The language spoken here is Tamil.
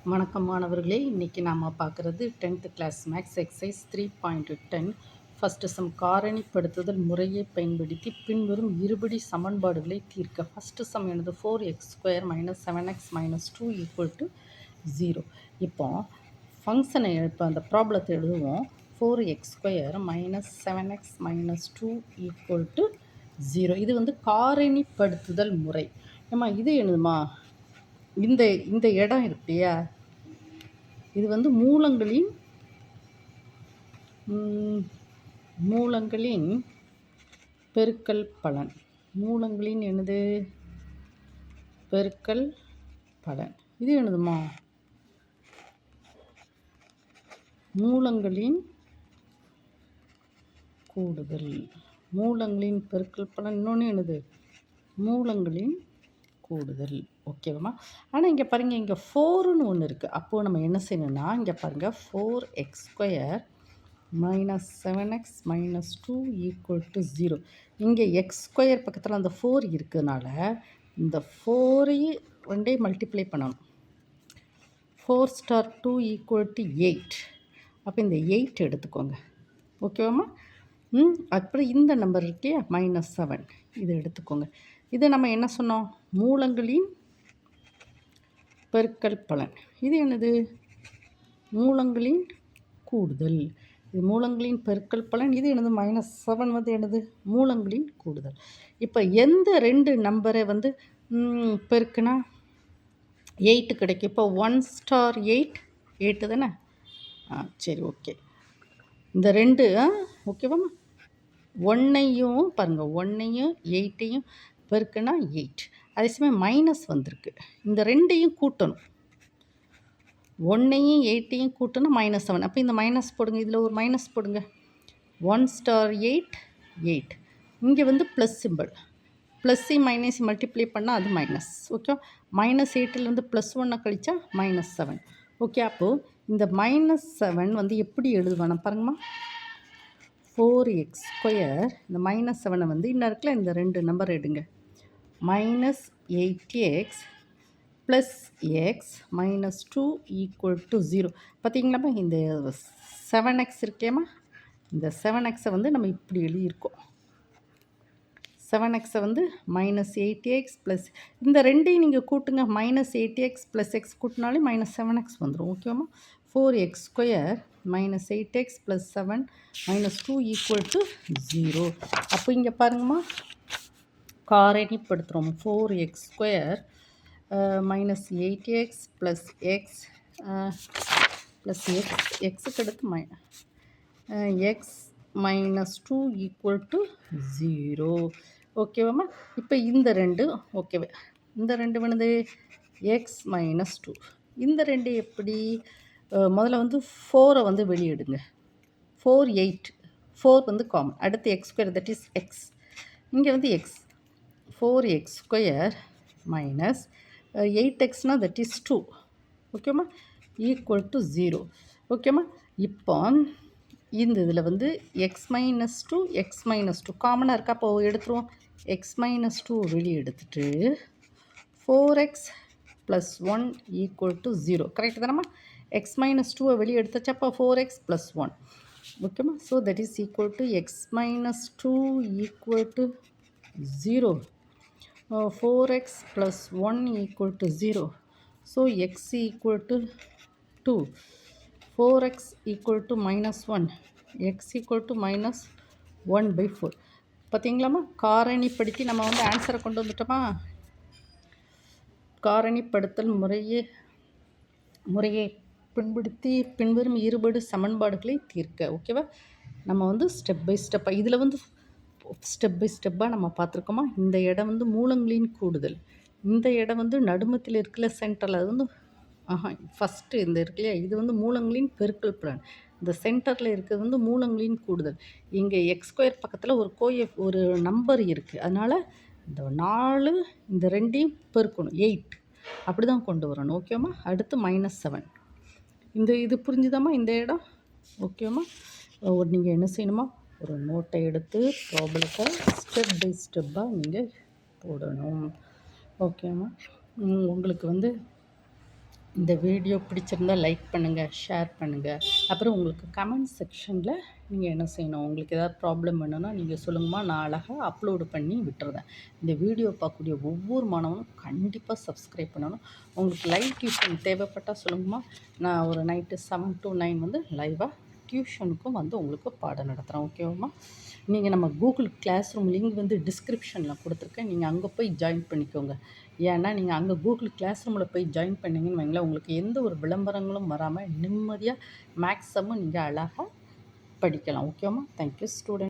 வணக்கம் மாணவர்களே, இன்றைக்கி நாம் பார்க்குறது 10th class maths exercise 3.10 first sum காரணிப்படுத்துதல் முறையை பயன்படுத்தி பின்வரும் இருபடி சமன்பாடுகளை தீர்க்க. ஃபஸ்ட்டு சம் எனது 4x² - 7x - 2 = 0. இப்போ ஃபங்க்ஷனை இப்போ அந்த ப்ராப்ளத்தை எழுதுவோம். 4x² - 7x - 2 = 0. இது வந்து காரணிப்படுத்துதல் முறை. ஏம்மா இது எழுதுமா, இந்த இந்த இடம் இருக்கு இல்லையா, இது வந்து மூலங்களின் பெருக்கல் பலன். மூலங்களின் என்னது, பெருக்கல் பலன். இது என்னதுமா, மூலங்களின் கூடுதல். மூலங்களின் பெருக்கல் பலன். இன்னொன்று என்னது, மூலங்களின் கூடுதல். ஓகேவாம்மா. ஆனால் இங்கே பாருங்கள், இங்கே 4ன்னு ஒன்று இருக்குது. அப்போது நம்ம என்ன செய்யணும்னா, இங்கே பாருங்கள், 4x² - 7x - 2 = 0. இங்கே x² பக்கத்தில் அந்த 4 இருக்கிறதுனால இந்த 4 மல்டிப்ளை பண்ணணும். 4 * 2 = 8. அப்போ இந்த 8 எடுத்துக்கோங்க. ஓகேவாம்மா. அப்புறம் இந்த நம்பர் இருக்கே -7, இதை எடுத்துக்கோங்க. இதை நம்ம என்ன சொன்னோம், மூலங்களின் பெருக்கல் பலன். இது என்னது, மூலங்களின் கூடுதல். இது மூலங்களின் பெருக்கல் பலன். இது என்னது, -7 வந்து என்னது, மூலங்களின் கூடுதல். இப்போ எந்த ரெண்டு நம்பரை வந்து பெருக்குனா 8 கிடைக்கும். இப்போ 1 * 8 8 தானே. சரி, ஓகே. இந்த ரெண்டு ஓகேவாம்மா. 1ஐயும் பாருங்கள், 1ஐயும் 8ஐயும் பெருக்குனா 8. அதே சமயம் மைனஸ் வந்திருக்கு. இந்த ரெண்டையும் கூட்டணும். 1ஐயும் 8ஐயும் கூட்டணும் -7. அப்போ இந்த மைனஸ் போடுங்க, இதில் ஒரு மைனஸ் போடுங்க. 1 * 8 8. இங்கே வந்து ப்ளஸ் சிம்பிள். ப்ளஸ்ஸையும் மைனஸையும் மல்டிப்ளை பண்ணால் அது மைனஸ். ஓகே. -8லேருந்து +1 கழிச்சா -7. ஓகே. அப்போது இந்த -7 வந்து எப்படி எழுதுவானா பாருங்கம்மா. 4x², இந்த -7 வந்து இன்னும் இருக்குல்ல, இந்த ரெண்டு நம்பர் எடுங்க. -8x + x - 2 = 0. பார்த்தீங்களாம்மா, இந்த 7x இருக்கேம்மா, இந்த 7xஐ வந்து நம்ம இப்படி எழுதியிருக்கோம். 7xஐ வந்து -8x + இந்த ரெண்டையும் நீங்கள் கூட்டுங்க. -8x + x கூட்டினாலே -7x வந்துடும். ஓகேவாம்மா. 4x² - 8x + 7 - 2 = 0. அப்போ இங்கே பாருங்கம்மா, காரணிப்படுத்துகிறோம். 4x² - 8x + x + xக்கு அடுத்து x - 2 = 0. ஓகேவாம்மா. இப்போ இந்த ரெண்டு ஓகேவே. இந்த ரெண்டு வேணுது x - 2. இந்த ரெண்டு எப்படி, முதல்ல வந்து 4ஐ வந்து வெளியிடுங்க. 4 8. 4 வந்து காமன். அடுத்து x², தட் இஸ் x. இங்கே வந்து x. 4x² - 8x that is 2. ஓகேம்மா. = 0. ஓகேம்மா. இப்போ இந்த இதில் வந்து x - 2 x - 2 காமனாக இருக்கா. அப்போ எடுத்துருவோம். x - 2 வெளியே எடுத்துட்டு 4x + 1 = 0. கரெக்டு தானம்மா. x - 2ஐ வெளியே எடுத்தாச்சு. அப்போ 4x + 1. ஓகேம்மா. So that is equal to x - 2 = 0. 4x + 1 = 0. So x = 2. 4x = -1. x = -1/4. பார்த்தீங்களாம்மா, காரணிப்படுத்தி நம்ம வந்து ஆன்சரை கொண்டு வந்துட்டோமா. காரணிப்படுத்தல் முறையை பின்படுத்தி பின்வரும் இருபடு சமன்பாடுகளை தீர்க்க. ஓகேவா. நம்ம வந்து ஸ்டெப் பை ஸ்டெப்பாக இதில் வந்து ஸ்டெப் பை ஸ்டெப்பாக நம்ம பார்த்துருக்கோமா. இந்த இடம் வந்து மூலங்களின் கூடுதல். இந்த இடம் வந்து நடுமத்தில் இருக்குல்ல, சென்டரில், அது வந்து ஃபஸ்ட்டு இந்த இருக்கு இல்லையா, இது வந்து மூலங்களின் பெருக்கல் பலன். இந்த சென்டரில் இருக்கிறது வந்து மூலங்களின் கூடுதல். இங்கே x² பக்கத்தில் ஒரு நம்பர் இருக்குது. அதனால் இந்த 4 இந்த ரெண்டையும் பெருக்கணும், 8. அப்படி தான் கொண்டு வரணும். ஓகேம்மா. அடுத்து -7. இது புரிஞ்சுதாம்மா இந்த இடம். ஓகேம்மா. நீங்கள் என்ன செய்யணுமா, ஒரு நோட்டை எடுத்து ப்ராப்ளத்தை ஸ்டெப் பை ஸ்டெப்பாக நீங்கள் போடணும். ஓகேம்மா. உங்களுக்கு வந்து இந்த வீடியோ பிடிச்சிருந்தா லைக் பண்ணுங்கள், ஷேர் பண்ணுங்கள். அப்புறம் உங்களுக்கு கமெண்ட் செக்ஷனில் நீங்கள் என்ன செய்யணும், உங்களுக்கு ஏதாவது ப்ராப்ளம் வேணும்னா நீங்கள் சொல்லுங்கம்மா, நான் அழகாக அப்லோடு பண்ணி விட்டுருவேன். இந்த வீடியோ பார்க்கக்கூடிய ஒவ்வொரு மாணவனும் கண்டிப்பாக சப்ஸ்கிரைப் பண்ணணும். உங்களுக்கு லைவ் டியூஷன் தேவைப்பட்டால் சொல்லுங்கம்மா, நான் ஒரு நைட்டு 7 to 9 வந்து லைவாக டியூஷனுக்கும் வந்து உங்களுக்கு பாடம் நடத்துகிறேன். ஓகேவாம்மா? நீங்கள் நம்ம கூகுள் கிளாஸ் ரூம் லிங்க் வந்து டிஸ்கிரிப்ஷனில் கொடுத்துருக்கேன். நீங்கள் அங்கே போய் ஜாயின் பண்ணிக்கோங்க. ஏன்னா நீங்கள் அங்கே கூகுள் கிளாஸ் ரூமில் போய் ஜாயின் பண்ணிங்கன்னு வைங்களேன், உங்களுக்கு எந்த ஒரு விளம்பரங்களும் வராமல் நிம்மதியாக மேக்ஸிமம் நீங்கள் அழகாக படிக்கலாம். ஓகேவாம்மா? Thank you student.